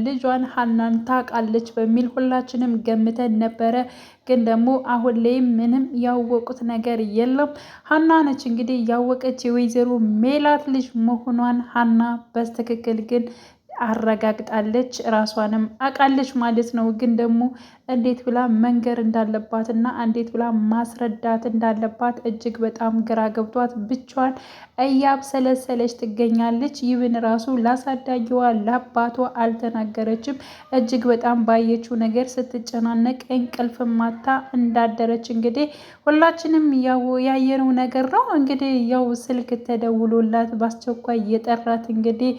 ልጇን ሀናን ታውቃለች በሚል ሁላችንም ገምተን ነበረ። ግን ደግሞ አሁን ላይ ምንም ያወቁት ነገር የለም። ሀና ነች እንግዲህ ያወቀች የወይዘሮ ሜላት ልጅ መሆኗን ሀና በስትክክል ግን አረጋግጣለች፣ ራሷንም አውቃለች ማለት ነው። ግን ደግሞ እንዴት ብላ መንገር እንዳለባት እና እንዴት ብላ ማስረዳት እንዳለባት እጅግ በጣም ግራ ገብቷት ብቻዋን እያብሰለሰለች ትገኛለች። ይብን ራሱ ላሳዳጊዋ ለአባቷ አልተናገረችም። እጅግ በጣም ባየችው ነገር ስትጨናነቅ እንቅልፍ ማታ እንዳደረች እንግዲህ ሁላችንም ያየነው ነገር ነው። እንግዲህ ያው ስልክ ተደውሎላት በአስቸኳይ የጠራት እንግዲህ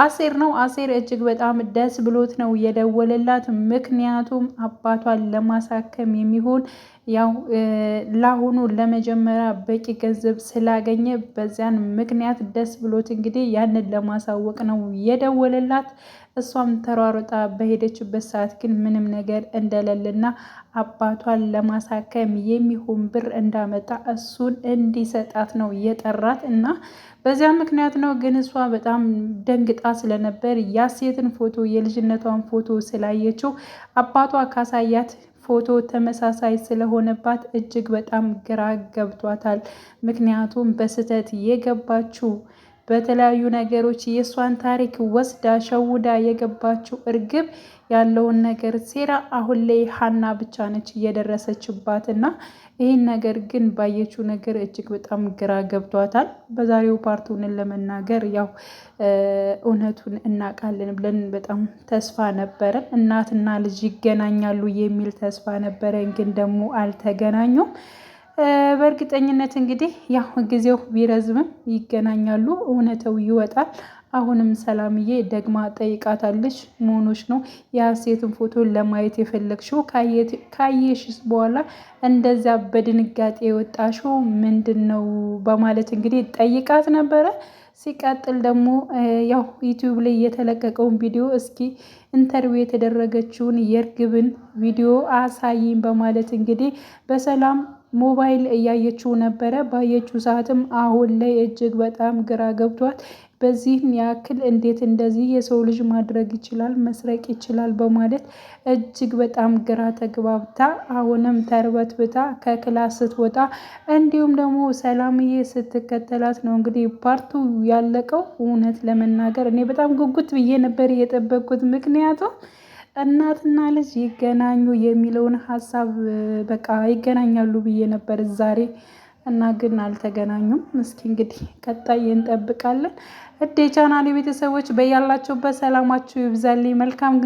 አሴር ነው። አሴር እጅግ በጣም ደስ ብሎት ነው የደወለላት። ምክንያቱም አባቷን ለማሳከም የሚሆን ያው ለአሁኑ ለመጀመሪያ በቂ ገንዘብ ስላገኘ በዚያን ምክንያት ደስ ብሎት እንግዲህ ያንን ለማሳወቅ ነው የደወለላት። እሷም ተሯሩጣ በሄደችበት ሰዓት ግን ምንም ነገር እንደሌለና አባቷን ለማሳከም የሚሆን ብር እንዳመጣ እሱን እንዲሰጣት ነው የጠራት እና በዚያ ምክንያት ነው። ግን እሷ በጣም ደንግጣ ስለነበር ያሴትን ፎቶ የልጅነቷን ፎቶ ስላየችው አባቷ ካሳያት ፎቶ ተመሳሳይ ስለሆነባት እጅግ በጣም ግራ ገብቷታል። ምክንያቱም በስህተት የገባችው በተለያዩ ነገሮች የእሷን ታሪክ ወስዳ ሸውዳ የገባችው እርግብ ያለውን ነገር ሴራ አሁን ላይ ሀና ብቻ ነች እየደረሰችባት እና ይህን ነገር ግን ባየችው ነገር እጅግ በጣም ግራ ገብቷታል። በዛሬው ፓርቱንን ለመናገር ያው እውነቱን እናውቃለን ብለን በጣም ተስፋ ነበረን። እናትና ልጅ ይገናኛሉ የሚል ተስፋ ነበረን፣ ግን ደግሞ አልተገናኙም። በእርግጠኝነት እንግዲህ ያው ጊዜው ቢረዝምም ይገናኛሉ፣ እውነተው ይወጣል። አሁንም ሰላምዬ ደግማ ጠይቃታለች። መሆኖች ነው የሀሴትን ፎቶ ለማየት የፈለግሽው? ካየሽስ በኋላ እንደዛ በድንጋጤ የወጣሽው ምንድን ነው በማለት እንግዲህ ጠይቃት ነበረ። ሲቀጥል ደግሞ ያው ዩቲዩብ ላይ የተለቀቀውን ቪዲዮ እስኪ ኢንተርቪው የተደረገችውን የእርግብን ቪዲዮ አሳይኝ በማለት እንግዲህ በሰላም ሞባይል እያየችው ነበረ። ባየችው ሰዓትም አሁን ላይ እጅግ በጣም ግራ ገብቷት በዚህም ያክል እንዴት እንደዚህ የሰው ልጅ ማድረግ ይችላል፣ መስረቅ ይችላል በማለት እጅግ በጣም ግራ ተግባብታ አሁንም ተርበትብታ ከክላስ ስትወጣ እንዲሁም ደግሞ ሰላምዬ ስትከተላት ነው እንግዲህ ፓርቱ ያለቀው። እውነት ለመናገር እኔ በጣም ጉጉት ብዬ ነበር የጠበቅኩት። ምክንያቱም እናትና ልጅ ይገናኙ የሚለውን ሀሳብ በቃ ይገናኛሉ ብዬ ነበር ዛሬ እና ግን አልተገናኙም። እስኪ እንግዲህ ቀጣይ እንጠብቃለን። እዴ ቻናሌ ቤተሰቦች በያላችሁበት ሰላማችሁ ይብዛልኝ። መልካም